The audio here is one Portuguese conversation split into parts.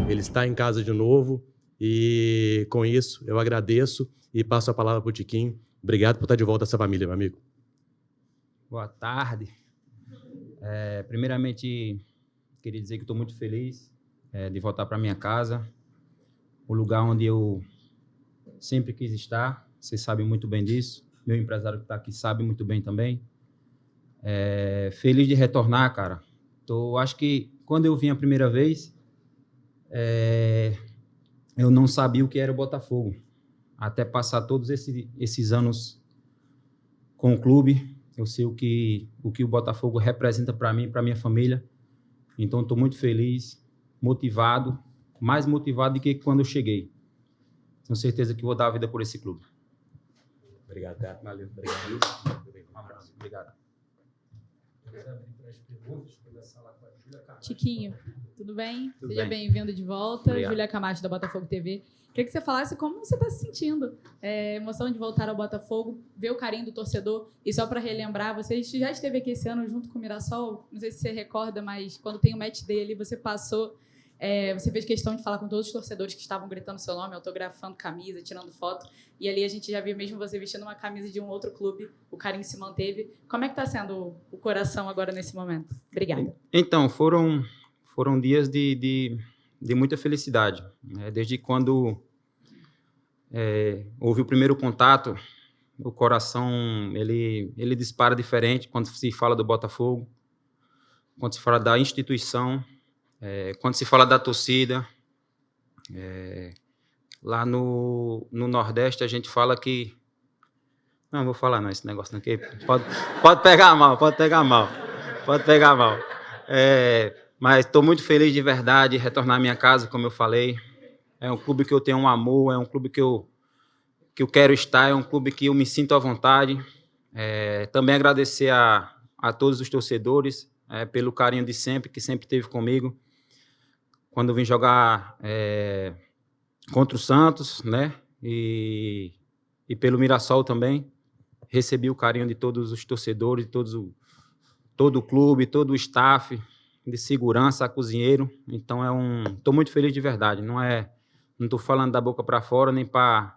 Ele está em casa de novo e, com isso, eu agradeço e passo a palavra para o Tiquinho. Obrigado por estar de volta a essa família, meu amigo. Boa tarde. Primeiramente, queria dizer que estou muito feliz de voltar para minha casa, o lugar onde eu sempre quis estar. Vocês sabem muito bem disso. Meu empresário que está aqui sabe muito bem também. Feliz de retornar, cara. Acho que quando eu vim a primeira vez, eu não sabia o que era o Botafogo. Até passar todos esses anos com o clube, eu sei o que o Botafogo representa para mim, para minha família. Então, estou muito feliz, motivado, mais motivado do que quando eu cheguei. Tenho certeza que vou dar a vida por esse clube. Obrigado, cara. Valeu. Obrigado. Um abraço. Obrigado. Tiquinho, tudo bem? Tudo Seja bem. bem-vindo de volta. Obrigado. Júlia Camacho, da Botafogo TV. Queria que você falasse como você está se sentindo. Emoção de voltar ao Botafogo, ver o carinho do torcedor. E só para relembrar, você já esteve aqui esse ano junto com o Mirassol. Não sei se você recorda, mas quando tem o match day ali, você passou... você fez questão de falar com todos os torcedores que estavam gritando seu nome, autografando camisa, tirando foto. E ali a gente já viu mesmo você vestindo uma camisa de um outro clube. O carinho se manteve. Como é que está sendo o coração agora nesse momento? Obrigada. Então, foram dias de muita felicidade. Desde quando houve o primeiro contato, o coração ele dispara diferente quando se fala do Botafogo, quando se fala da instituição, quando se fala da torcida. Lá no Nordeste a gente fala que... Não vou falar não, esse negócio não, que pode pegar mal. Mas estou muito feliz de verdade de retornar à minha casa, como eu falei. É um clube que eu tenho um amor, é um clube que eu quero estar, é um clube que eu me sinto à vontade. Também agradecer a todos os torcedores pelo carinho de sempre, que sempre teve comigo. Quando eu vim jogar contra o Santos, né? E pelo Mirassol também. Recebi o carinho de todos os torcedores, todo o clube, todo o staff de segurança, cozinheiro. Então, estou muito feliz de verdade. Não estou falando da boca para fora, nem para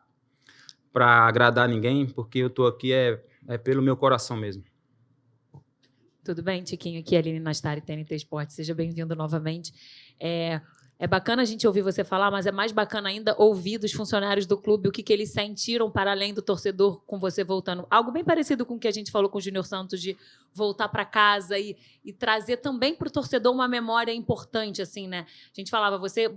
agradar ninguém, porque eu estou aqui pelo meu coração mesmo. Tudo bem, Tiquinho? Aqui é a Aline Nastari, TNT Esporte. Seja bem-vindo novamente. É bacana a gente ouvir você falar, mas é mais bacana ainda ouvir dos funcionários do clube o que eles sentiram para além do torcedor com você voltando. Algo bem parecido com o que a gente falou com o Júnior Santos, de voltar para casa e trazer também para o torcedor uma memória importante, assim, né? A gente falava, você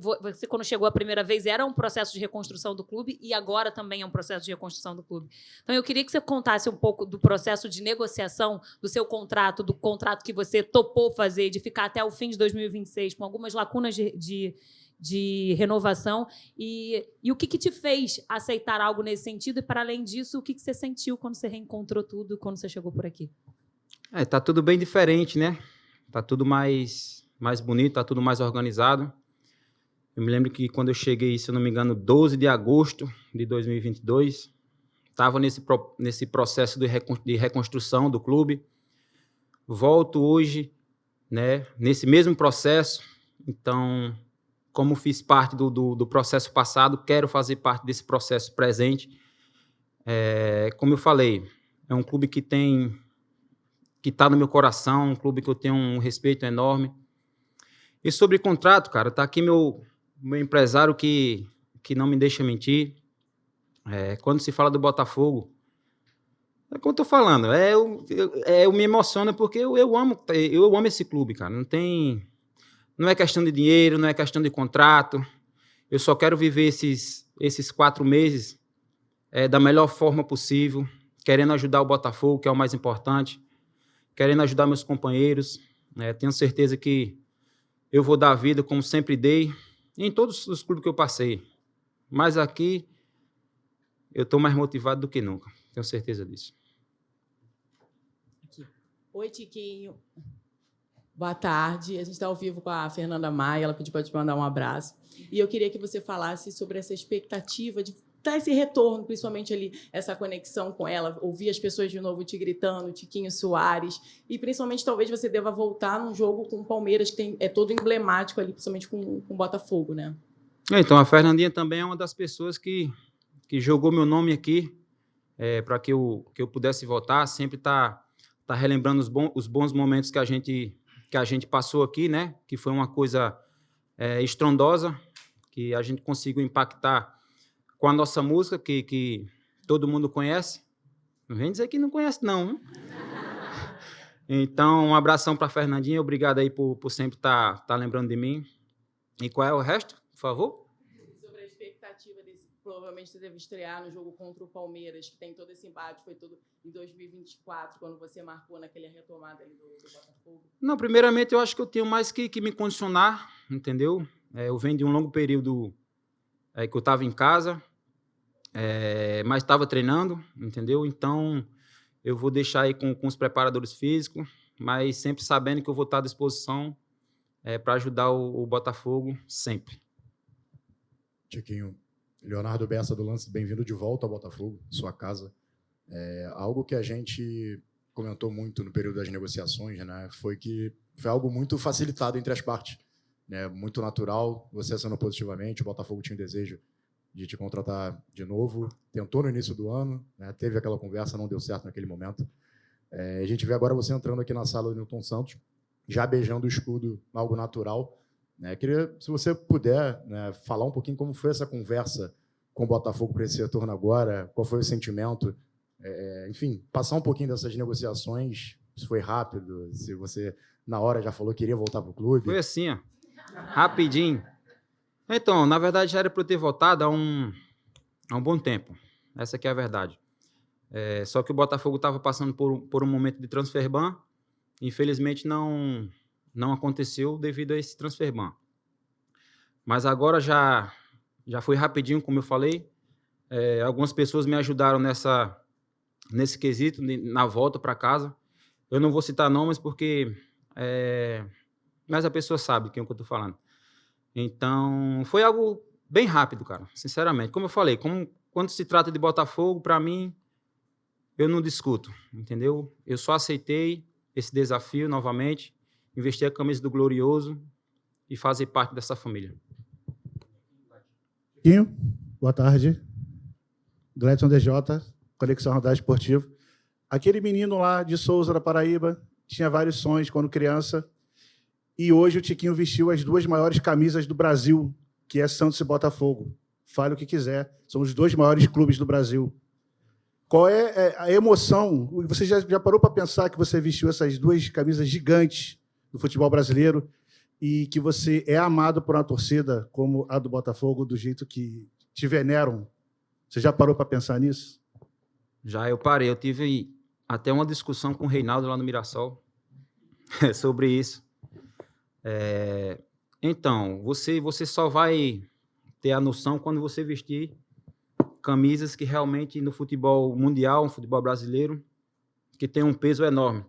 quando chegou a primeira vez era um processo de reconstrução do clube e agora também é um processo de reconstrução do clube. Então, eu queria que você contasse um pouco do processo de negociação do seu contrato, do contrato que você topou fazer, de ficar até o fim de 2026, com algumas lacunas de renovação, e o que te fez aceitar algo nesse sentido, e, para além disso, o que você sentiu quando você reencontrou tudo, quando você chegou por aqui? Tá tudo bem diferente, né? Tá tudo mais bonito, tá tudo mais organizado. Eu me lembro que quando eu cheguei, se eu não me engano, 12 de agosto de 2022, estava nesse processo de reconstrução do clube. Volto hoje, né, nesse mesmo processo. Então, como fiz parte do processo passado, quero fazer parte desse processo presente. Como eu falei, é um clube que está no meu coração, um clube que eu tenho um respeito enorme. E sobre contrato, cara, tá aqui meu empresário que não me deixa mentir. Quando se fala do Botafogo, é como eu tô falando, eu me emociono porque eu amo esse clube, cara. Não é questão de dinheiro, não é questão de contrato. Eu só quero viver esses 4 meses da melhor forma possível, querendo ajudar o Botafogo, que é o mais importante, querendo ajudar meus companheiros. Tenho certeza que eu vou dar a vida como sempre dei em todos os clubes que eu passei. Mas aqui eu estou mais motivado do que nunca. Tenho certeza disso. Oi, Tiquinho. Boa tarde. A gente está ao vivo com a Fernanda Maia. Ela pediu para te mandar um abraço. E eu queria que você falasse sobre essa expectativa de dar esse retorno, principalmente ali, essa conexão com ela, ouvir as pessoas de novo te gritando, Tiquinho Soares, e principalmente talvez você deva voltar num jogo com o Palmeiras, que é todo emblemático ali, principalmente com o Botafogo, né? Então, a Fernandinha também é uma das pessoas que jogou meu nome aqui para que eu pudesse votar, sempre tá relembrando os bons momentos que a gente passou aqui, né? Que foi uma coisa estrondosa, que a gente conseguiu impactar com a nossa música, que todo mundo conhece. Não vem dizer que não conhece, não. Hein? Então, um abração para a Fernandinha, obrigado aí por sempre estar lembrando de mim. E qual é o resto, por favor? Sobre a expectativa desse, provavelmente você deve estrear no jogo contra o Palmeiras, que tem todo esse embate, foi todo em 2024, quando você marcou naquela retomada ali do Botafogo. Não, primeiramente eu acho que eu tenho mais que me condicionar, entendeu? Eu venho de um longo período que eu estava em casa, mas estava treinando, entendeu? Então, eu vou deixar aí com os preparadores físicos, mas sempre sabendo que eu vou estar à disposição para ajudar o Botafogo, sempre. Tiquinho, Leonardo Bessa do Lance, bem-vindo de volta ao Botafogo, sua casa. Algo que a gente comentou muito no período das negociações, né, foi que foi algo muito facilitado entre as partes, né, muito natural, você assinou positivamente, o Botafogo tinha o desejo de te contratar de novo, tentou no início do ano, né, teve aquela conversa, não deu certo naquele momento. A gente vê agora você entrando aqui na sala do Nilton Santos, já beijando o escudo, algo natural. Queria, se você puder, né, falar um pouquinho como foi essa conversa com o Botafogo para esse retorno agora, qual foi o sentimento, enfim, passar um pouquinho dessas negociações, se foi rápido, se você, na hora, já falou que queria voltar para o clube. Foi assim, ó, rapidinho. Então, na verdade, já era para eu ter votado há um bom tempo, essa aqui é a verdade. Só que o Botafogo estava passando por um momento de transfer ban, infelizmente não aconteceu devido a esse transfer ban. Mas agora já foi rapidinho, como eu falei. Algumas pessoas me ajudaram nesse quesito, na volta para casa. Eu não vou citar nomes porque... mas a pessoa sabe quem é que eu estou falando. Então, foi algo bem rápido, cara, sinceramente. Como eu falei, quando se trata de Botafogo, para mim, eu não discuto, entendeu? Eu só aceitei esse desafio novamente, vestir a camisa do Glorioso e fazer parte dessa família. Tiquinho, boa tarde. Gledson DJ, Conexão Radar Esportivo. Aquele menino lá de Souza, da Paraíba, tinha vários sonhos quando criança, e hoje o Tiquinho vestiu as duas maiores camisas do Brasil, que é Santos e Botafogo. Fale o que quiser, são os dois maiores clubes do Brasil. Qual é a emoção? Você já parou para pensar que você vestiu essas duas camisas gigantes do futebol brasileiro e que você é amado por uma torcida como a do Botafogo, do jeito que te veneram? Você já parou para pensar nisso? Já, eu parei. Eu tive até uma discussão com o Reinaldo lá no Mirassol sobre isso. Então, você só vai ter a noção quando você vestir camisas que realmente no futebol mundial, no futebol brasileiro, que tem um peso enorme,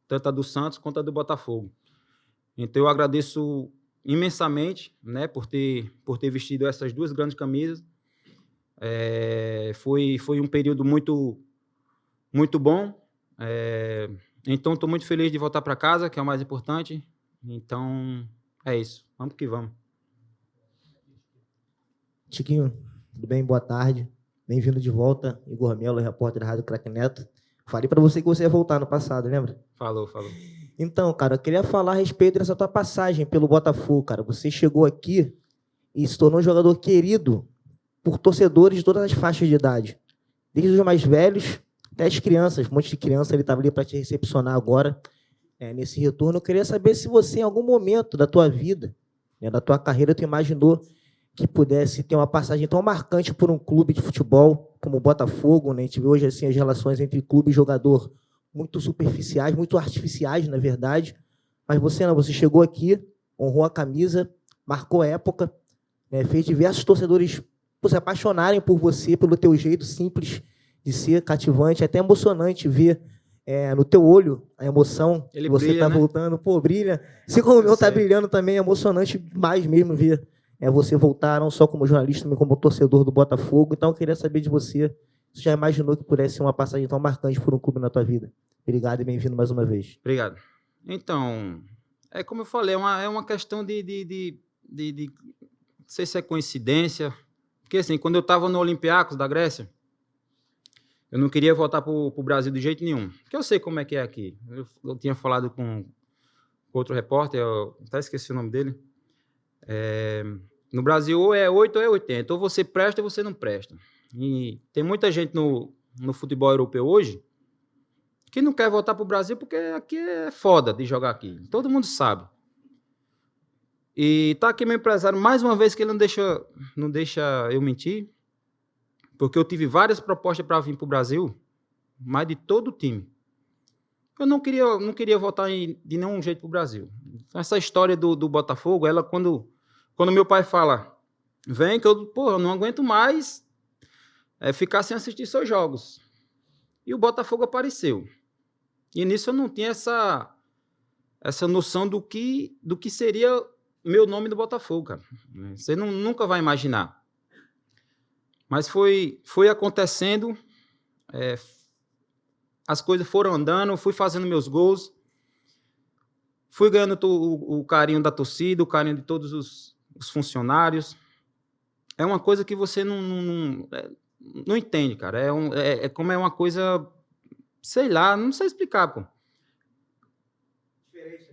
tanto a do Santos quanto a do Botafogo. Então eu agradeço imensamente, né, por ter vestido essas duas grandes camisas. Foi um período muito, muito bom. Então estou muito feliz de voltar para casa, que é o mais importante. Então é isso, vamos que vamos. Tiquinho, tudo bem? Boa tarde. Bem-vindo de volta, Igor Melo, repórter da Rádio Craque Neto. Falei para você que você ia voltar no passado, lembra? Falou. Então, cara, eu queria falar a respeito dessa tua passagem pelo Botafogo, cara. Você chegou aqui e se tornou um jogador querido por torcedores de todas as faixas de idade. Desde os mais velhos até as crianças. Um monte de criança ele estava ali para te recepcionar agora, nesse retorno. Eu queria saber se você, em algum momento da tua vida, da tua carreira, tu imaginou que pudesse ter uma passagem tão marcante por um clube de futebol como o Botafogo, né? A gente vê hoje assim, as relações entre clube e jogador muito superficiais, muito artificiais, na verdade. Mas você não, você chegou aqui, honrou a camisa, marcou a época, né? Fez diversos torcedores se apaixonarem por você, pelo teu jeito simples de ser, cativante, até emocionante ver no teu olho a emoção ele que você brilha, está né? voltando. Pô, brilha. Assim como o meu está brilhando também, é emocionante demais mesmo ver você voltar não só como jornalista, mas como torcedor do Botafogo. Então, eu queria saber de você, você já imaginou que pudesse ser uma passagem tão marcante por um clube na tua vida? Obrigado e bem-vindo mais uma vez. Obrigado. Então, é como eu falei, é uma questão de não sei se é coincidência, porque assim, quando eu estava no Olympiacos da Grécia, eu não queria voltar para o Brasil de jeito nenhum, porque eu sei como é que é aqui. Eu tinha falado com outro repórter, eu até esqueci o nome dele. No Brasil, ou é 8 ou é 80, ou você presta ou você não presta. E tem muita gente no futebol europeu hoje que não quer voltar para o Brasil porque aqui é foda de jogar aqui. Todo mundo sabe. E tá aqui meu empresário, mais uma vez, que ele não deixa eu mentir, porque eu tive várias propostas para vir para o Brasil, mas de todo o time. Eu não queria voltar de nenhum jeito para o Brasil. Essa história do Botafogo, ela quando meu pai fala, vem, que eu não aguento mais ficar sem assistir seus jogos. E o Botafogo apareceu. E nisso eu não tinha essa noção do que seria meu nome do Botafogo, cara. Você nunca vai imaginar. Mas foi acontecendo, as coisas foram andando, fui fazendo meus gols, fui ganhando o carinho da torcida, o carinho de todos os funcionários. É uma coisa que você não entende, cara. Como é uma coisa, sei lá, não sei explicar, pô.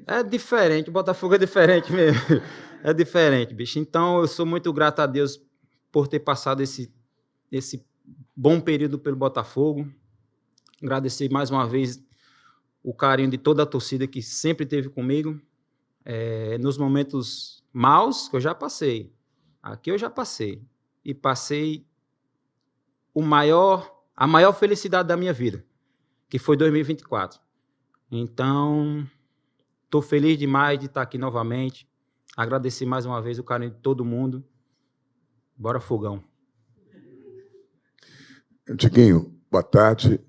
É diferente, o Botafogo é diferente mesmo. É diferente, bicho. Então, eu sou muito grato a Deus por ter passado esse bom período pelo Botafogo. Agradecer mais uma vez o carinho de toda a torcida que sempre esteve comigo. Nos momentos maus que eu já passei. Aqui eu já passei. E passei a maior felicidade da minha vida, que foi 2024. Então, estou feliz demais de estar aqui novamente. Agradecer mais uma vez o carinho de todo mundo. Bora, Fogão. Tiquinho, boa tarde.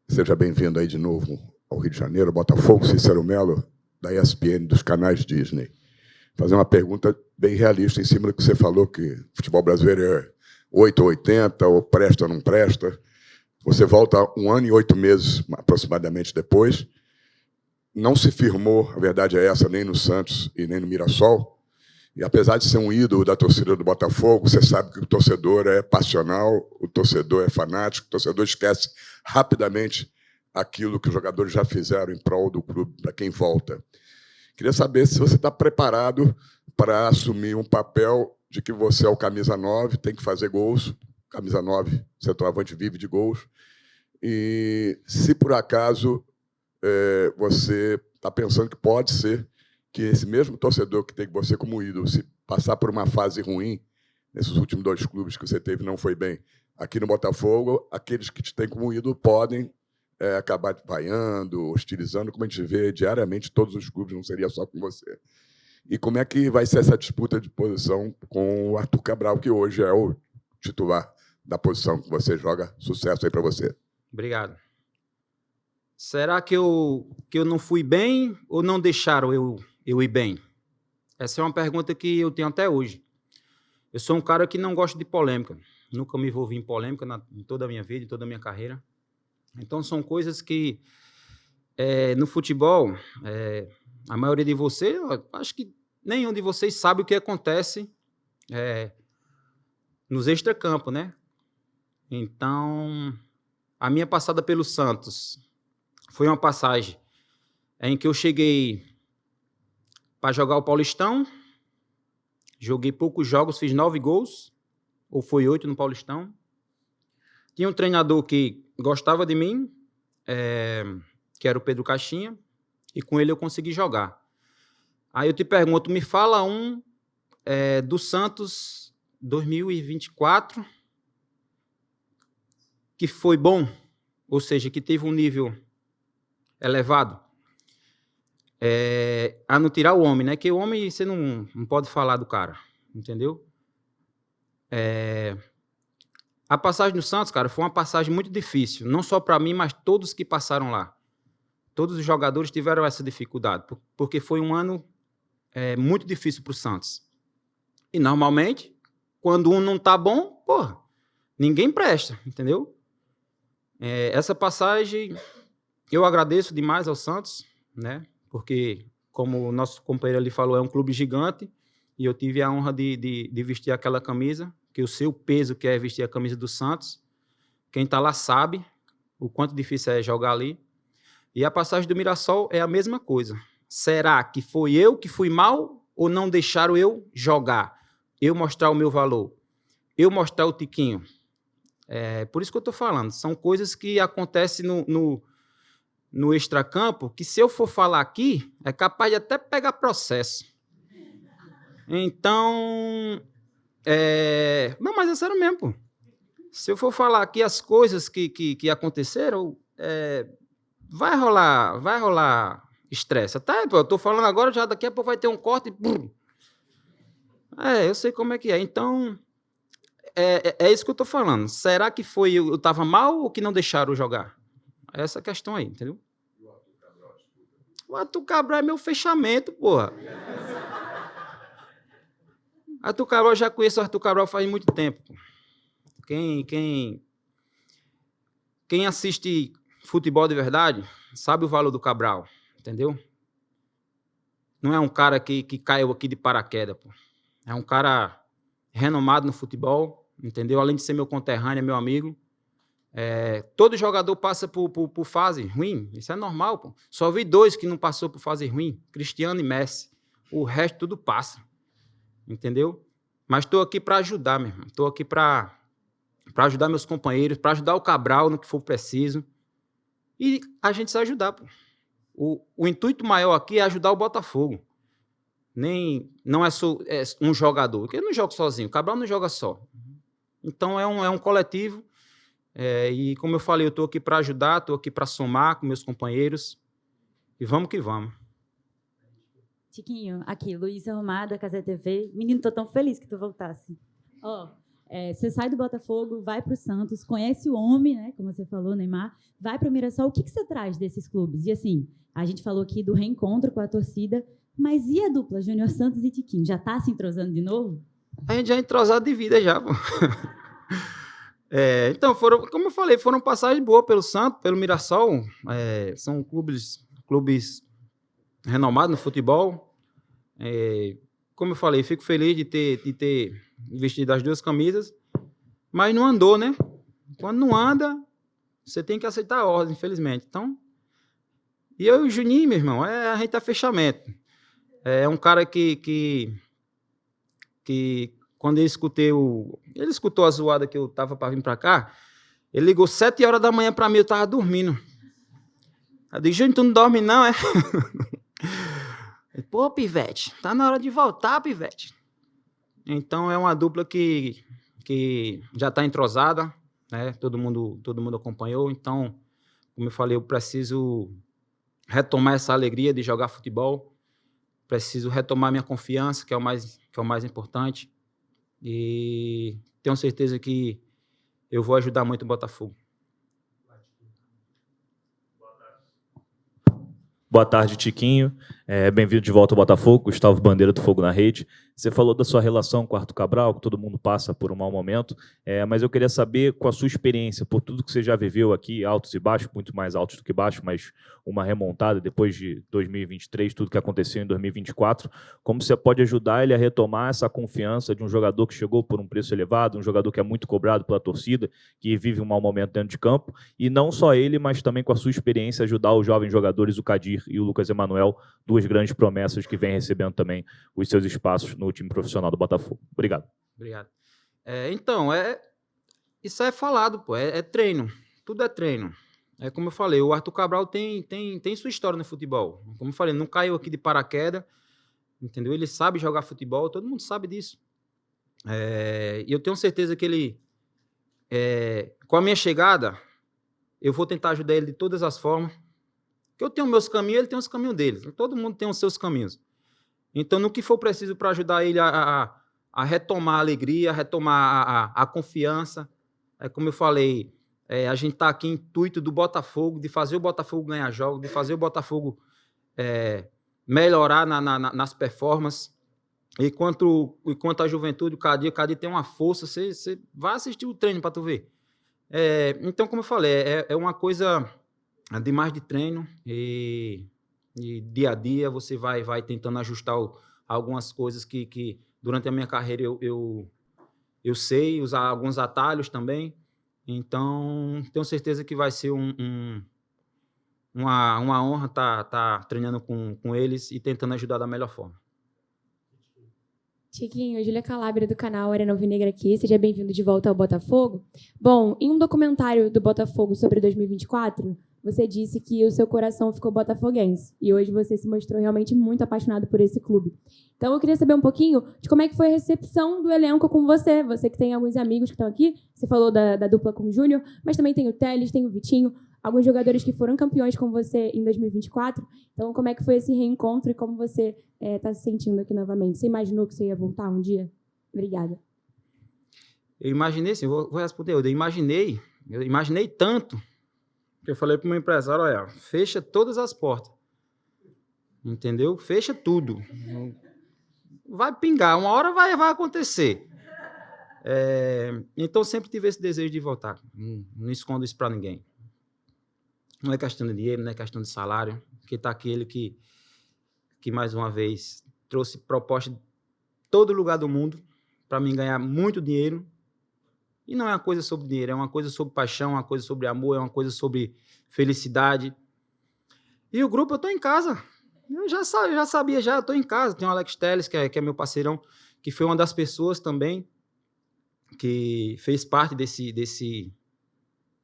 Seja bem-vindo aí de novo ao Rio de Janeiro, Botafogo, Cícero Melo, da ESPN, dos canais Disney. Fazer uma pergunta bem realista em cima do que você falou, que o futebol brasileiro é 8 ou 80, ou presta ou não presta. Você volta 1 ano e 8 meses, aproximadamente, depois. Não se firmou, a verdade é essa, nem no Santos e nem no Mirassol. E, apesar de ser um ídolo da torcida do Botafogo, você sabe que o torcedor é passional, o torcedor é fanático, o torcedor esquece rapidamente aquilo que os jogadores já fizeram em prol do clube, para quem volta. Queria saber se você está preparado para assumir um papel de que você é o camisa 9, tem que fazer gols, camisa 9, centroavante vive de gols, e se, por acaso, você está pensando que pode ser que esse mesmo torcedor que tem você como ídolo, se passar por uma fase ruim, nesses últimos 2 clubes que você teve não foi bem, aqui no Botafogo, aqueles que te têm como ídolo podem acabar vaiando, hostilizando, como a gente vê diariamente todos os clubes, não seria só com você. E como é que vai ser essa disputa de posição com o Arthur Cabral, que hoje é o titular da posição que você joga? Sucesso aí para você. Obrigado. Será que eu não fui bem ou não deixaram eu ir bem? Essa é uma pergunta que eu tenho até hoje. Eu sou um cara que não gosta de polêmica. Nunca me envolvi em polêmica em toda a minha vida, em toda a minha carreira. Então, são coisas que, no futebol, a maioria de vocês, acho que nenhum de vocês sabe o que acontece nos extracampos, né? Então, a minha passada pelo Santos foi uma passagem em que eu cheguei para jogar o Paulistão, joguei poucos jogos, fiz 9 gols, ou foi 8 no Paulistão. Tinha um treinador que gostava de mim, que era o Pedro Caixinha, e com ele eu consegui jogar. Aí eu te pergunto, me fala do Santos 2024, que foi bom, ou seja, que teve um nível elevado, a não tirar o homem, né? Que o homem você não pode falar do cara, entendeu? A passagem do Santos, cara, foi uma passagem muito difícil, não só para mim, mas todos que passaram lá. Todos os jogadores tiveram essa dificuldade, porque foi um ano muito difícil para o Santos. E, normalmente, quando um não tá bom, porra, ninguém presta, entendeu? Essa passagem, eu agradeço demais ao Santos, né? Porque, como o nosso companheiro ali falou, é um clube gigante e eu tive a honra de vestir aquela camisa, que eu sei o peso que é vestir a camisa do Santos. Quem tá lá sabe o quanto difícil é jogar ali. E a passagem do Mirassol é a mesma coisa. Será que foi eu que fui mal ou não deixaram eu jogar? Eu mostrar o meu valor? Eu mostrar o tiquinho? Por isso que eu estou falando. São coisas que acontecem no extracampo que, se eu for falar aqui, é capaz de até pegar processo. Então, não, mas é sério mesmo, pô. Se eu for falar aqui as coisas que aconteceram, vai rolar estresse. Até, pô, eu estou falando agora, já daqui a pouco vai ter um corte. Eu sei como é que é. Então, é isso que eu estou falando. Será que foi eu estava mal ou que não deixaram eu jogar? Essa questão aí, entendeu? O Arthur Cabral é meu fechamento, porra. Arthur Cabral, eu já conheço o Arthur Cabral faz muito tempo. Quem assiste futebol de verdade sabe o valor do Cabral, entendeu? Não é um cara que caiu aqui de paraquedas, pô. É um cara renomado no futebol, entendeu? Além de ser meu conterrâneo, é meu amigo. Todo jogador passa por fase ruim, isso é normal, pô. Só vi 2 que não passou por fase ruim, Cristiano e Messi. O resto tudo passa, entendeu? Mas estou aqui para ajudar, meu irmão. Estou aqui para ajudar meus companheiros, para ajudar o Cabral no que for preciso. E a gente se ajudar, pô. O intuito maior aqui é ajudar o Botafogo. Não é só um jogador, porque eu não jogo sozinho, o Cabral não joga só. Então é um coletivo. E como eu falei, eu estou aqui para ajudar, estou aqui para somar com meus companheiros. E vamos que vamos. Tiquinho, aqui, Luísa Romada, Casé TV. Menino, tô tão feliz que tu voltasse. Você sai do Botafogo, vai para o Santos, conhece o homem, né, como você falou, Neymar, vai para o Mirassol. O que você traz desses clubes? E assim, a gente falou aqui do reencontro com a torcida, mas e a dupla Júnior Santos e Tiquinho? Já está se entrosando de novo? A gente já é entrosado de vida já, pô. Então, como eu falei, foram passagens boas pelo Santos, pelo Mirassol. São clubes renomados no futebol. Como eu falei, fico feliz de ter vestido as 2 camisas, mas não andou, né? Quando não anda, você tem que aceitar a ordem, infelizmente. Então, e eu e o Juninho, meu irmão, a gente é fechamento. É um cara que quando ele escutou a zoada que eu tava para vir para cá, ele ligou 7 horas da manhã para mim, eu tava dormindo. Eu disse, Júnior, tu não dorme não, é? Pô, Pivete, tá na hora de voltar, Pivete. Então, é uma dupla que já está entrosada, né? Todo mundo acompanhou. Então, como eu falei, eu preciso retomar essa alegria de jogar futebol, preciso retomar minha confiança, que é o mais importante, e tenho certeza que eu vou ajudar muito o Botafogo. Boa tarde, Tiquinho. Bem-vindo de volta ao Botafogo, Gustavo Bandeira do Fogo na Rede. Você falou da sua relação com o Arthur Cabral, que todo mundo passa por um mau momento, mas eu queria saber, com a sua experiência, por tudo que você já viveu aqui, altos e baixos, muito mais altos do que baixos, mas uma remontada depois de 2023, tudo que aconteceu em 2024, como você pode ajudar ele a retomar essa confiança de um jogador que chegou por um preço elevado, um jogador que é muito cobrado pela torcida, que vive um mau momento dentro de campo, e não só ele, mas também com a sua experiência, ajudar os jovens jogadores, o Kadir e o Lucas Emanuel, 2 grandes promessas que vêm recebendo também os seus espaços no time profissional do Botafogo. Obrigado. Obrigado. Então, isso é falado, pô, é treino. Tudo é treino. Como eu falei, o Arthur Cabral tem sua história no futebol. Como eu falei, não caiu aqui de paraquedas, entendeu? Ele sabe jogar futebol, todo mundo sabe disso. E eu tenho certeza que ele, com a minha chegada, eu vou tentar ajudar ele de todas as formas. Que eu tenho meus caminhos, ele tem os caminhos dele. Todo mundo tem os seus caminhos. Então, no que for preciso para ajudar ele a retomar a alegria, a retomar a confiança, como eu falei, a gente está aqui em intuito do Botafogo, de fazer o Botafogo ganhar jogos, de fazer o Botafogo melhorar nas performances. E quanto à juventude, o Cadi tem uma força, você vai assistir o treino para tu ver. Então, como eu falei, é uma coisa demais de treino e dia a dia você vai tentando ajustar algumas coisas que durante a minha carreira eu sei usar alguns atalhos também. Então, tenho certeza que vai ser uma honra estar treinando com eles e tentando ajudar da melhor forma. Tiquinho, Júlia Calabria do canal Arena Alvinegra aqui, seja bem-vindo de volta ao Botafogo. Bom, em um documentário do Botafogo sobre 2024, você disse que o seu coração ficou botafoguense e hoje você se mostrou realmente muito apaixonado por esse clube. Então eu queria saber um pouquinho de como é que foi a recepção do elenco com você que tem alguns amigos que estão aqui, você falou da dupla com o Júnior, mas também tem o Telles, tem o Vitinho, alguns jogadores que foram campeões com você em 2024. Então, como é que foi esse reencontro e como você está se sentindo aqui novamente? Você imaginou que você ia voltar um dia? Obrigada. Eu imaginei, sim, vou responder. Eu imaginei tanto que eu falei para o meu empresário, olha, fecha todas as portas. Entendeu? Fecha tudo. Vai pingar, uma hora vai acontecer. Então, sempre tive esse desejo de voltar. Não escondo isso para ninguém. Não é questão de dinheiro, não é questão de salário, porque está aquele que mais uma vez trouxe proposta de todo lugar do mundo para mim ganhar muito dinheiro. E não é uma coisa sobre dinheiro, é uma coisa sobre paixão, é uma coisa sobre amor, é uma coisa sobre felicidade. E o grupo, eu estou em casa. Eu já sabia, estou em casa. Tem o Alex Telles, que é meu parceirão, que foi uma das pessoas também que fez parte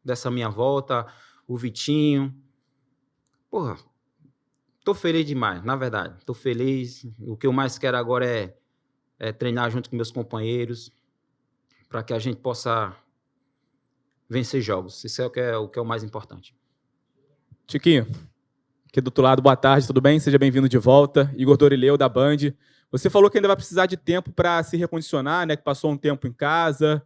dessa minha volta. O Vitinho. Porra, tô feliz demais, na verdade. Tô feliz. O que eu mais quero agora é treinar junto com meus companheiros para que a gente possa vencer jogos. Isso é o que é o mais importante. Tiquinho, aqui do outro lado, boa tarde, tudo bem? Seja bem-vindo de volta. Igor Dorileu, da Band. Você falou que ainda vai precisar de tempo para se recondicionar, né? Que passou um tempo em casa.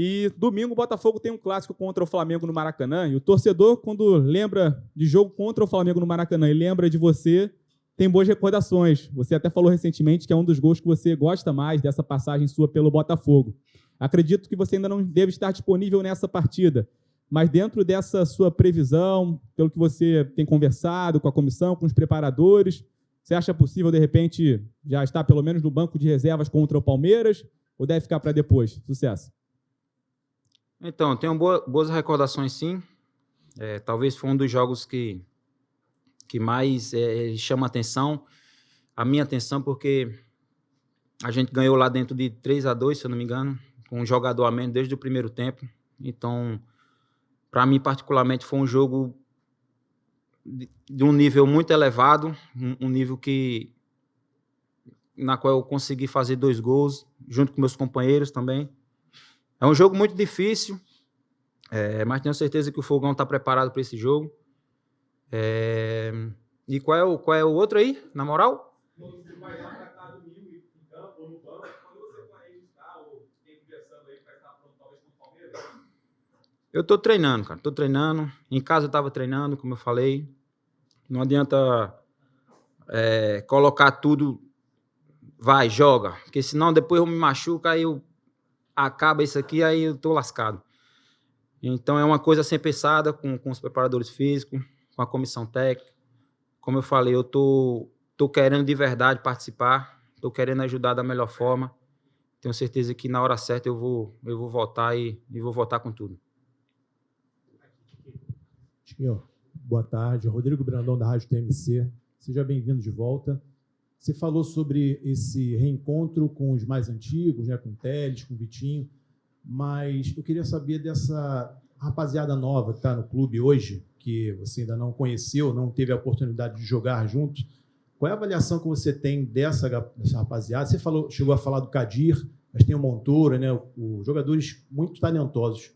E domingo o Botafogo tem um clássico contra o Flamengo no Maracanã. E o torcedor, quando lembra de jogo contra o Flamengo no Maracanã e lembra de você, tem boas recordações. Você até falou recentemente que é um dos gols que você gosta mais dessa passagem sua pelo Botafogo. Acredito que você ainda não deve estar disponível nessa partida. Mas dentro dessa sua previsão, pelo que você tem conversado com a comissão, com os preparadores, você acha possível, de repente, já estar pelo menos no banco de reservas contra o Palmeiras? Ou deve ficar para depois? Sucesso. Então, tenho boas recordações, sim. Talvez foi um dos jogos que mais chama a minha atenção, porque a gente ganhou lá dentro de 3-2, se eu não me engano, com um jogador a menos desde o primeiro tempo. Então, para mim, particularmente, foi um jogo de um nível muito elevado, um nível na qual eu consegui fazer 2 gols, junto com meus companheiros também. É um jogo muito difícil, mas tenho certeza que o Fogão está preparado para esse jogo. E qual é o outro aí, na moral? Você vai lá para cá domingo em campo ou no banco, quando você vai estar ou tem conversando aí para estar pronto talvez com o Palmeiras? Eu estou treinando, cara. Estou treinando. Em casa eu estava treinando, como eu falei. Não adianta colocar tudo, vai, joga, porque senão depois eu me machuco, aí acaba isso aqui, aí eu tô lascado. Então é uma coisa sempre pensada com os preparadores físicos, com a comissão técnica. Como eu falei, eu tô querendo de verdade participar, tô querendo ajudar da melhor forma. Tenho certeza que na hora certa eu vou voltar e vou voltar com tudo. Tiquinho, boa tarde. Rodrigo Brandão, da Rádio TMC. Seja bem-vindo de volta. Você falou sobre esse reencontro com os mais antigos, né, com o Telles, com o Vitinho, mas eu queria saber dessa rapaziada nova que está no clube hoje, que você ainda não conheceu, não teve a oportunidade de jogar juntos. Qual é a avaliação que você tem dessa rapaziada? Você chegou a falar do Kadir, mas tem o Montoro, né, os jogadores muito talentosos.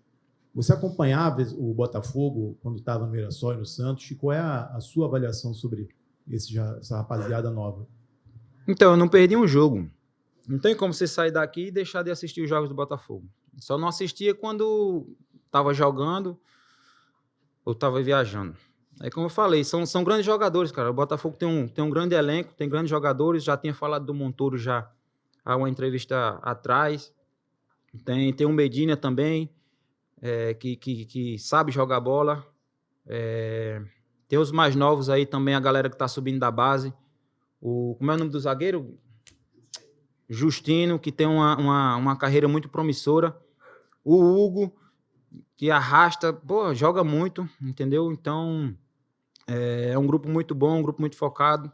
Você acompanhava o Botafogo quando estava no Mirassol e no Santos, e qual é a sua avaliação sobre essa rapaziada nova? Então, eu não perdi um jogo. Não tem como você sair daqui e deixar de assistir os jogos do Botafogo. Só não assistia quando estava jogando ou estava viajando. É como eu falei, são grandes jogadores, cara. O Botafogo tem um grande elenco, tem grandes jogadores. Já tinha falado do Montoro já há uma entrevista atrás. Tem o Medina também, que sabe jogar bola. Tem os mais novos aí também, a galera que está subindo da base. Como é o nome do zagueiro? Justino, que tem uma carreira muito promissora. O Hugo, que arrasta, joga muito, entendeu? Então, é um grupo muito bom, um grupo muito focado.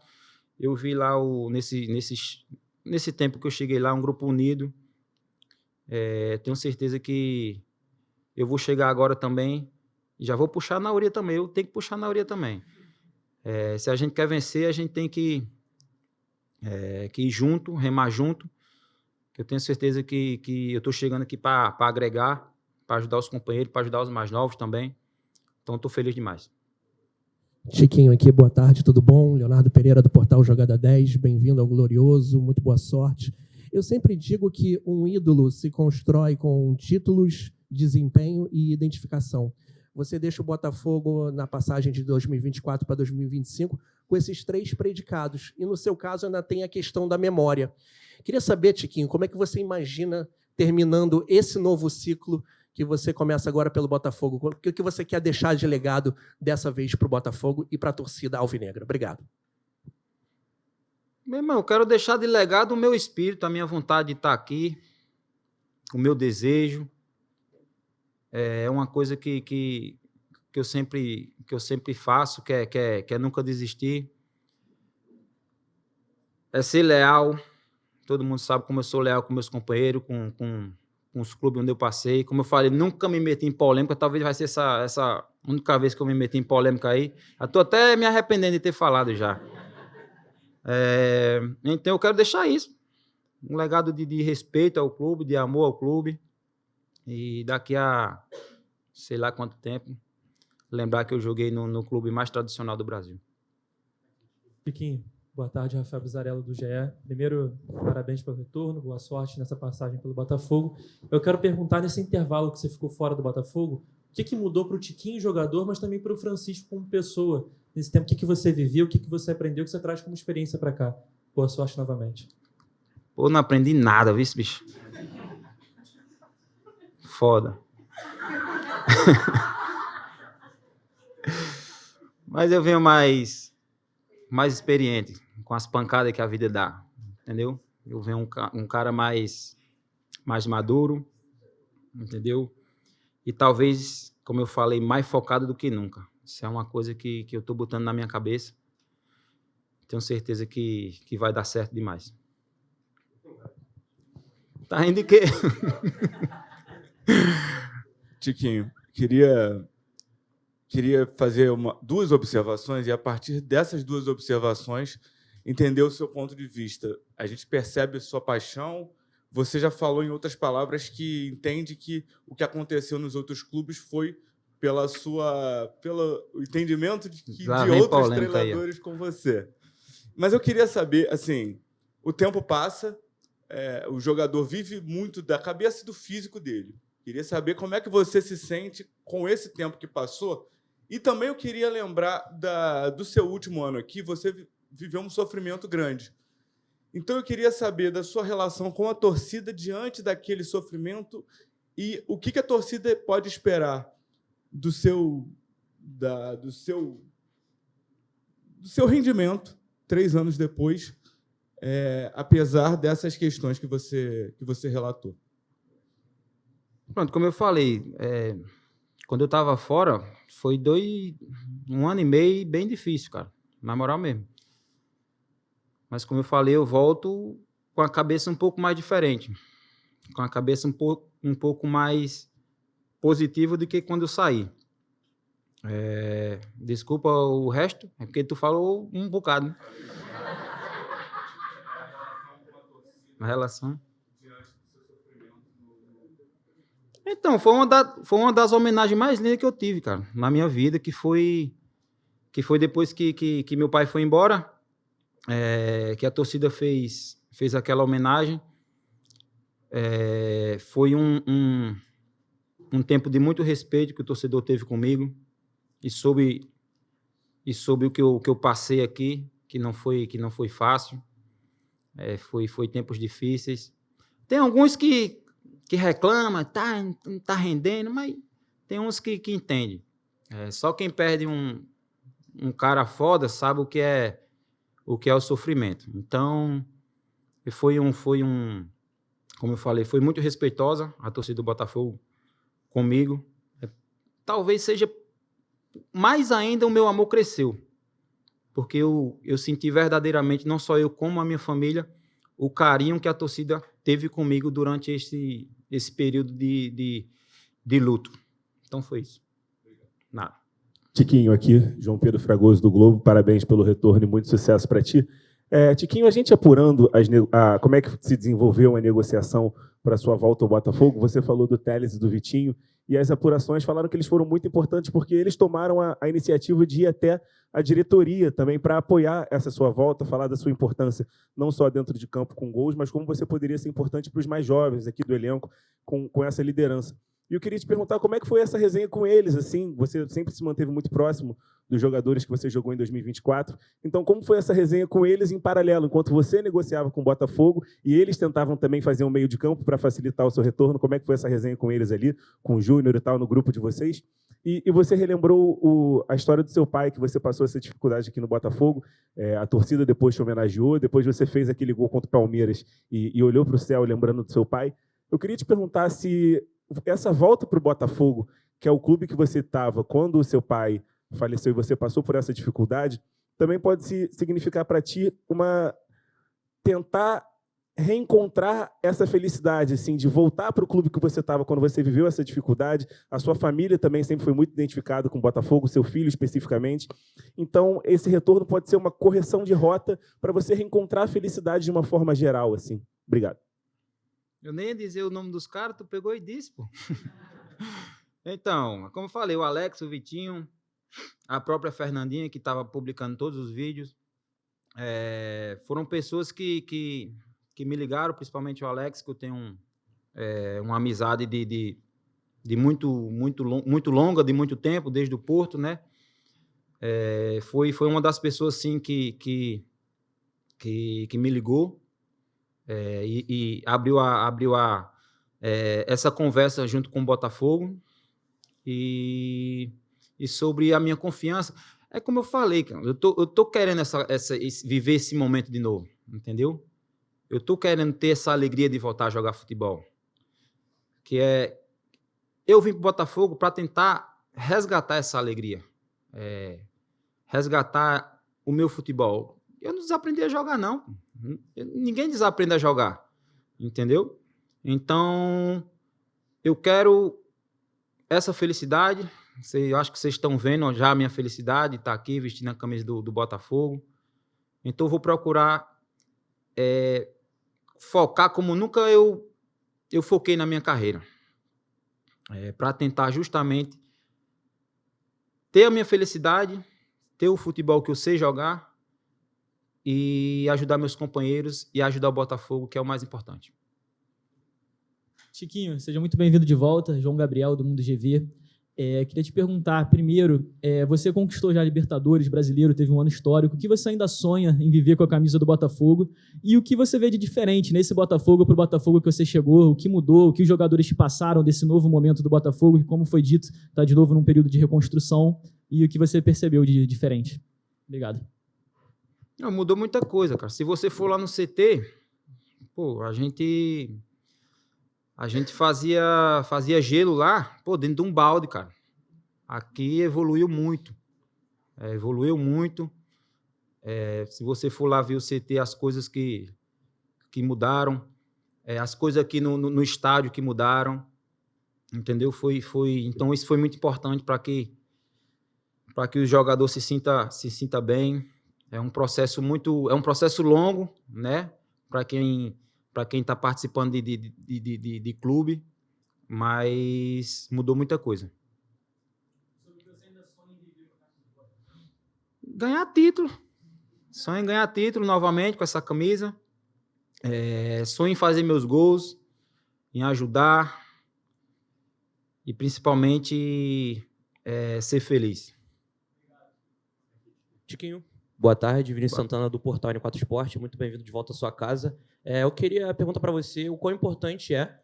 Eu vi lá, nesse tempo que eu cheguei lá, um grupo unido. Tenho certeza que eu vou chegar agora também, e já vou puxar na orelha também, eu tenho que puxar na orelha também. Se a gente quer vencer, a gente tem que ir junto, remar junto. Eu tenho certeza que eu estou chegando aqui para agregar, para ajudar os companheiros, para ajudar os mais novos também. Então, estou feliz demais. Chiquinho aqui, boa tarde, tudo bom? Leonardo Pereira, do portal Jogada 10, bem-vindo ao Glorioso, muito boa sorte. Eu sempre digo que um ídolo se constrói com títulos, desempenho e identificação. Você deixa o Botafogo na passagem de 2024 para 2025 com esses 3 predicados. E, no seu caso, ainda tem a questão da memória. Queria saber, Chiquinho, como é que você imagina terminando esse novo ciclo que você começa agora pelo Botafogo? O que você quer deixar de legado dessa vez para o Botafogo e para a torcida alvinegra? Obrigado. Meu irmão, eu quero deixar de legado o meu espírito, a minha vontade de estar aqui, o meu desejo. É uma coisa que eu sempre faço, que é nunca desistir. É ser leal. Todo mundo sabe como eu sou leal com meus companheiros, com os clubes onde eu passei. Como eu falei, nunca me meti em polêmica. Talvez vai ser essa única vez que eu me meti em polêmica aí. Eu estou até me arrependendo de ter falado já. Então eu quero deixar isso. Um legado de respeito ao clube, de amor ao clube. E daqui a sei lá quanto tempo, lembrar que eu joguei no clube mais tradicional do Brasil. Chiquinho, boa tarde, Rafael Bizarello do GE. Primeiro, parabéns pelo retorno, boa sorte nessa passagem pelo Botafogo. Eu quero perguntar, nesse intervalo que você ficou fora do Botafogo, o que mudou para o Tiquinho, jogador, mas também para o Francisco como pessoa? Nesse tempo, o que você viveu, o que você aprendeu, o que você traz como experiência para cá? Boa sorte novamente. Pô, não aprendi nada, viu, bicho? Foda. Mas eu venho mais experiente com as pancadas que a vida dá, entendeu? Eu venho um cara mais maduro, entendeu? E talvez, como eu falei, mais focado do que nunca. Isso é uma coisa que eu estou botando na minha cabeça. Tenho certeza que vai dar certo demais. Tá rindo de quê? Tiquinho, queria fazer duas observações e, a partir dessas duas observações, entender o seu ponto de vista. A gente percebe a sua paixão. Você já falou, em outras palavras, que entende que o que aconteceu nos outros clubes foi pelo entendimento de outros treinadores com você. Mas eu queria saber, assim, o tempo passa, o jogador vive muito da cabeça e do físico dele. Queria saber como é que você se sente com esse tempo que passou. E também eu queria lembrar do seu último ano aqui, você viveu um sofrimento grande. Então eu queria saber da sua relação com a torcida diante daquele sofrimento e o que a torcida pode esperar do seu rendimento 3 anos depois, apesar dessas questões que você relatou. Pronto, como eu falei, quando eu estava fora, foi 1 ano e meio bem difícil, cara, na moral mesmo. Mas, como eu falei, eu volto com a cabeça um pouco mais diferente, com a cabeça um pouco mais positiva do que quando eu saí. Desculpa o resto, é porque tu falou um bocado, né? A relação... Então, foi uma das homenagens mais lindas que eu tive, cara, na minha vida, que foi depois que meu pai foi embora, que a torcida fez aquela homenagem. Foi um tempo de muito respeito que o torcedor teve comigo e soube soube o que eu passei aqui, que não foi fácil. Foi tempos difíceis. Tem alguns que reclamam, não tá rendendo, mas tem uns que entendem. Só quem perde um cara foda sabe o que é o sofrimento. Então, como eu falei, foi muito respeitosa a torcida do Botafogo comigo. Talvez seja mais ainda o meu amor cresceu, porque eu senti verdadeiramente, não só eu como a minha família, o carinho que a torcida teve comigo durante esse período de luto. Então foi isso. Nada. Tiquinho aqui, João Pedro Fragoso do Globo, parabéns pelo retorno e muito sucesso para ti. Tiquinho, a gente apurando como é que se desenvolveu a negociação para a sua volta ao Botafogo, você falou do Telles e do Vitinho, e as apurações falaram que eles foram muito importantes porque eles tomaram a iniciativa de ir até a diretoria também para apoiar essa sua volta, falar da sua importância, não só dentro de campo com gols, mas como você poderia ser importante para os mais jovens aqui do elenco com essa liderança. E eu queria te perguntar como é que foi essa resenha com eles, assim, você sempre se manteve muito próximo dos jogadores que você jogou em 2024, então como foi essa resenha com eles em paralelo, enquanto você negociava com o Botafogo e eles tentavam também fazer um meio de campo para facilitar o seu retorno, como é que foi essa resenha com eles ali, com o Júnior e tal, no grupo de vocês? E você relembrou a história do seu pai, que você passou essa dificuldade aqui no Botafogo, a torcida depois te homenageou, depois você fez aquele gol contra o Palmeiras e olhou para o céu lembrando do seu pai. Eu queria te perguntar se essa volta para o Botafogo, que é o clube que você estava quando o seu pai faleceu e você passou por essa dificuldade, também pode significar para ti tentar reencontrar essa felicidade, assim, de voltar para o clube que você estava quando você viveu essa dificuldade. A sua família também sempre foi muito identificada com o Botafogo, seu filho especificamente. Então, esse retorno pode ser uma correção de rota para você reencontrar a felicidade de uma forma geral, assim. Obrigado. Eu nem ia dizer o nome dos caras, tu pegou e disse, pô. Então, como eu falei, o Alex, o Vitinho, a própria Fernandinha, que estava publicando todos os vídeos, foram pessoas que me ligaram, principalmente o Alex, que eu tenho uma amizade de muito longa, de muito tempo, desde o Porto, né? Foi uma das pessoas, assim, que me ligou, e abriu essa conversa junto com o Botafogo e sobre a minha confiança. É como eu falei, cara, eu tô querendo viver esse momento de novo, entendeu? Eu tô querendo ter essa alegria de voltar a jogar futebol. Eu vim para o Botafogo para tentar resgatar essa alegria, resgatar o meu futebol. Eu não desaprendi a jogar, não. Ninguém desaprende a jogar, entendeu? Então, eu quero essa felicidade. Eu acho que vocês estão vendo já a minha felicidade, estar aqui vestindo a camisa do Botafogo. Então, eu vou procurar focar como nunca eu foquei na minha carreira, para tentar justamente ter a minha felicidade, ter o futebol que eu sei jogar, e ajudar meus companheiros e ajudar o Botafogo, que é o mais importante. Tiquinho, seja muito bem-vindo de volta. João Gabriel, do Mundo GV. Queria te perguntar, primeiro, você conquistou já a Libertadores brasileiro, teve um ano histórico. O que você ainda sonha em viver com a camisa do Botafogo? E o que você vê de diferente nesse Botafogo para o Botafogo que você chegou? O que mudou? O que os jogadores te passaram desse novo momento do Botafogo? Que, como foi dito, está de novo num período de reconstrução. E o que você percebeu de diferente? Obrigado. Não, mudou muita coisa, cara. Se você for lá no CT, pô, a gente fazia gelo lá, pô, dentro de um balde, cara. Aqui evoluiu muito. Evoluiu muito. Se você for lá ver o CT, as coisas que mudaram, as coisas aqui no estádio que mudaram, entendeu? Então, isso foi muito importante para que o jogador se sinta bem. É um processo longo, né? Para quem está participando de clube, mas mudou muita coisa. Ganhar título. Sonho em ganhar título novamente com essa camisa. Sonho em fazer meus gols, em ajudar e principalmente ser feliz. Tiquinho, boa tarde. Vinícius Santana, do Portal N4 Esporte. Muito bem-vindo de volta à sua casa. Eu queria perguntar para você o quão importante é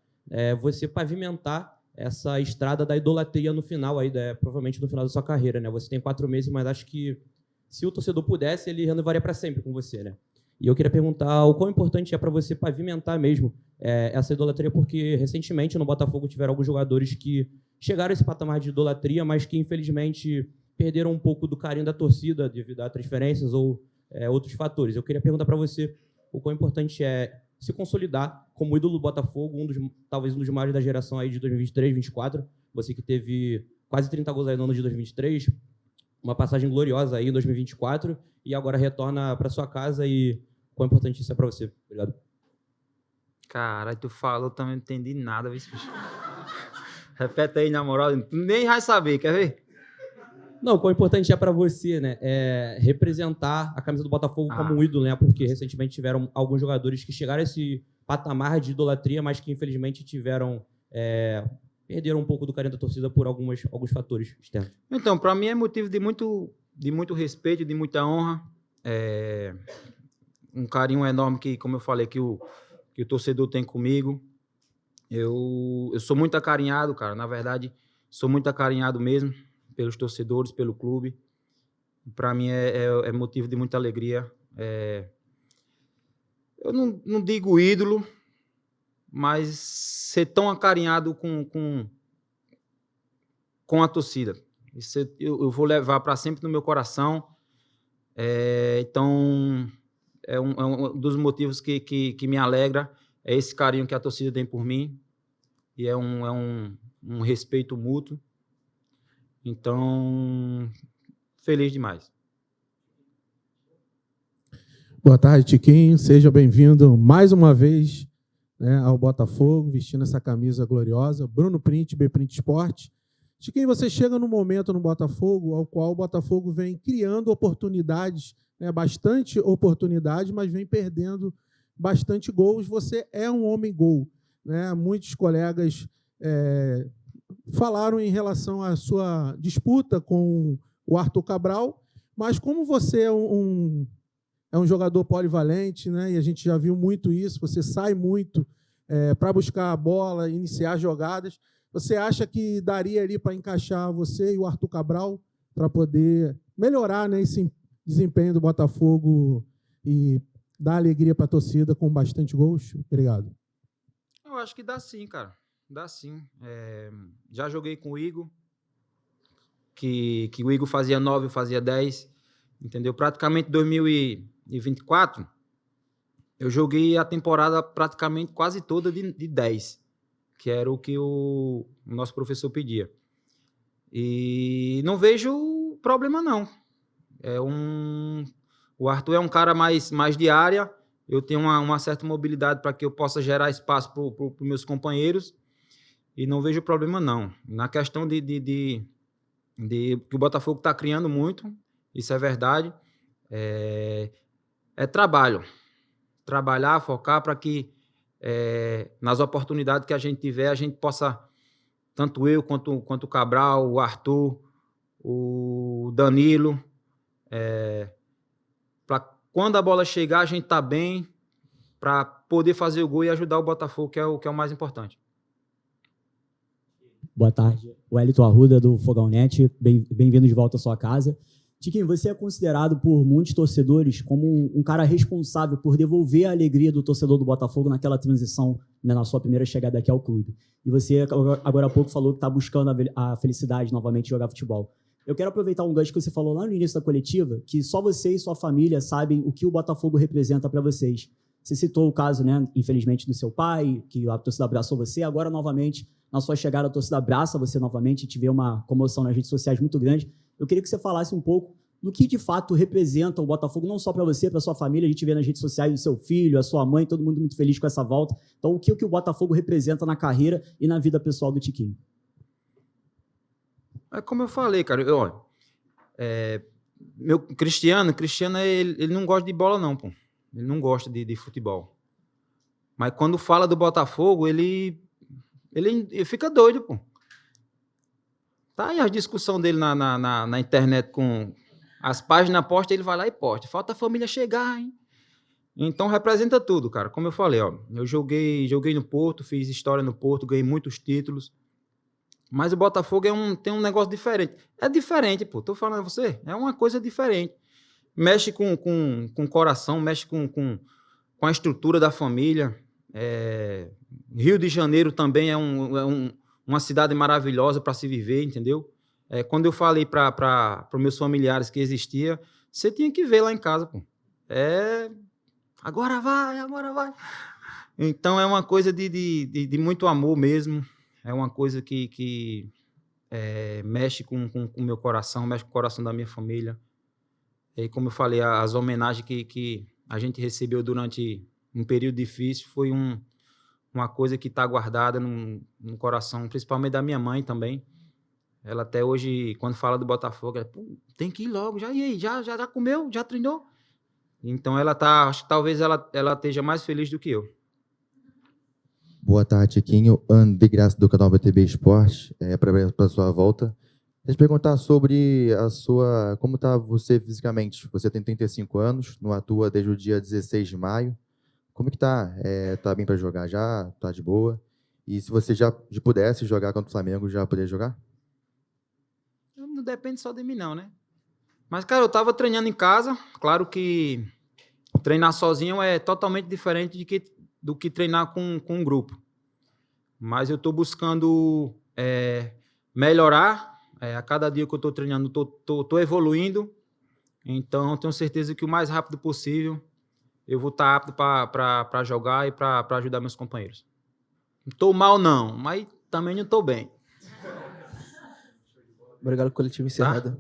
você pavimentar essa estrada da idolatria no final, aí, provavelmente no final da sua carreira, né? Você tem 4 meses, mas acho que se o torcedor pudesse, ele renovaria para sempre com você, né? E eu queria perguntar o quão importante é para você pavimentar mesmo essa idolatria, porque recentemente no Botafogo tiveram alguns jogadores que chegaram a esse patamar de idolatria, mas que infelizmente perderam um pouco do carinho da torcida devido a transferências ou outros fatores. Eu queria perguntar para você o quão importante é se consolidar como ídolo do Botafogo, talvez um dos maiores da geração aí de 2023, 2024. Você que teve quase 30 gols aí no ano de 2023, uma passagem gloriosa aí em 2024 e agora retorna para sua casa. E quão importante isso é para você? Obrigado. Caralho, tu falou, também não entendi nada. Viu? Repete aí, na moral, tu nem vai saber, quer ver? Não, quão importante é para você, né? Representar a camisa do Botafogo como um ídolo, né? Porque recentemente tiveram alguns jogadores que chegaram a esse patamar de idolatria, mas que infelizmente perderam um pouco do carinho da torcida por alguns fatores externos. Então, para mim é motivo de muito respeito, de muita honra. Um carinho enorme que, como eu falei, que o torcedor tem comigo. Eu sou muito acarinhado, cara. Na verdade, sou muito acarinhado mesmo pelos torcedores, pelo clube. Para mim é motivo de muita alegria. Eu não digo ídolo, mas ser tão acarinhado com a torcida. Isso eu vou levar para sempre no meu coração. Então, é um dos motivos que me alegra, é esse carinho que a torcida tem por mim, e é um respeito mútuo. Então, feliz demais. Boa tarde, Tiquinho. Seja bem-vindo mais uma vez, né, ao Botafogo, vestindo essa camisa gloriosa. Bruno Print, B-Print Esporte. Tiquinho, você chega num momento no Botafogo ao qual o Botafogo vem criando oportunidades, né, bastante oportunidade, mas vem perdendo bastante gols. Você é um homem-gol, né? Muitos colegas falaram em relação à sua disputa com o Arthur Cabral, mas como você é um jogador polivalente, né? E a gente já viu muito isso, você sai muito para buscar a bola, iniciar jogadas. Você acha que daria ali para encaixar você e o Arthur Cabral para poder melhorar, né, esse desempenho do Botafogo e dar alegria para a torcida com bastante gols? Obrigado. Eu acho que dá sim, cara. Dá sim. Já joguei com o Igor, que o Igor fazia 9, eu fazia 10, entendeu? Praticamente 2024, eu joguei a temporada praticamente quase toda de 10, que era o que o nosso professor pedia. E não vejo problema, não. O Arthur é um cara mais de área, eu tenho uma certa mobilidade para que eu possa gerar espaço para os meus companheiros, e não vejo problema, não. Na questão de que o Botafogo está criando muito, isso é verdade, trabalho. Trabalhar, focar para que nas oportunidades que a gente tiver, a gente possa, tanto eu quanto o Cabral, o Arthur, o Danilo, para quando a bola chegar, a gente tá bem para poder fazer o gol e ajudar o Botafogo, que é o mais importante. Boa tarde. Wellington Arruda, do Fogão Net. Bem-vindo de volta à sua casa. Tiquinho, você é considerado por muitos torcedores como um cara responsável por devolver a alegria do torcedor do Botafogo naquela transição, né, na sua primeira chegada aqui ao clube. E você, agora há pouco, falou que está buscando a felicidade novamente de jogar futebol. Eu quero aproveitar um gancho que você falou lá no início da coletiva, que só você e sua família sabem o que o Botafogo representa para vocês. Você citou o caso, né, infelizmente, do seu pai, que a torcida abraçou você. Agora, novamente, na sua chegada, a torcida abraça você novamente e tiver uma comoção nas redes sociais muito grande. Eu queria que você falasse um pouco do que, de fato, representa o Botafogo, não só para você, para sua família. A gente vê nas redes sociais o seu filho, a sua mãe, todo mundo muito feliz com essa volta. Então, o que o Botafogo representa na carreira e na vida pessoal do Tiquinho? É como eu falei, cara. Meu Cristiano, ele não gosta de bola, não, pô. Ele não gosta de futebol. Mas quando fala do Botafogo, ele fica doido, pô. Tá aí a discussão dele na internet com As páginas posta, ele vai lá e posta. Falta a família chegar, hein? Então representa tudo, cara. Como eu falei, ó, eu joguei no Porto, fiz história no Porto, ganhei muitos títulos. Mas o Botafogo tem um negócio diferente. É diferente, pô. Tô falando a você, é uma coisa diferente. Mexe com o coração, mexe com a estrutura da família. Rio de Janeiro também é uma cidade maravilhosa para se viver, entendeu? Quando eu falei para os meus familiares que existia, você tinha que ver lá em casa, pô. Agora vai. Então é uma coisa de muito amor mesmo. É uma coisa que mexe com o meu coração, mexe com o coração da minha família. E como eu falei, as homenagens que a gente recebeu durante um período difícil foi uma coisa que está guardada no coração, principalmente da minha mãe também. Ela até hoje, quando fala do Botafogo, ela, tem que ir logo, e aí, já comeu, já treinou? Então acho que talvez ela esteja mais feliz do que eu. Boa tarde, Tiquinho. André Graça do canal BTB Esporte. Para a sua volta. Queria te perguntar sobre como está você fisicamente. Você tem 35 anos, não atua desde o dia 16 de maio. Como que tá? Tá bem para jogar já? Tá de boa? E se você já pudesse jogar contra o Flamengo, já poderia jogar? Não depende só de mim, não, né? Mas, cara, eu tava treinando em casa. Claro que treinar sozinho é totalmente diferente do que treinar com um grupo. Mas eu tô buscando melhorar. A cada dia que eu tô treinando, tô evoluindo. Então, eu tenho certeza que o mais rápido possível eu vou estar apto para jogar e para ajudar meus companheiros. Não estou mal, não, mas também não estou bem. Obrigado, coletivo encerrado. Tá?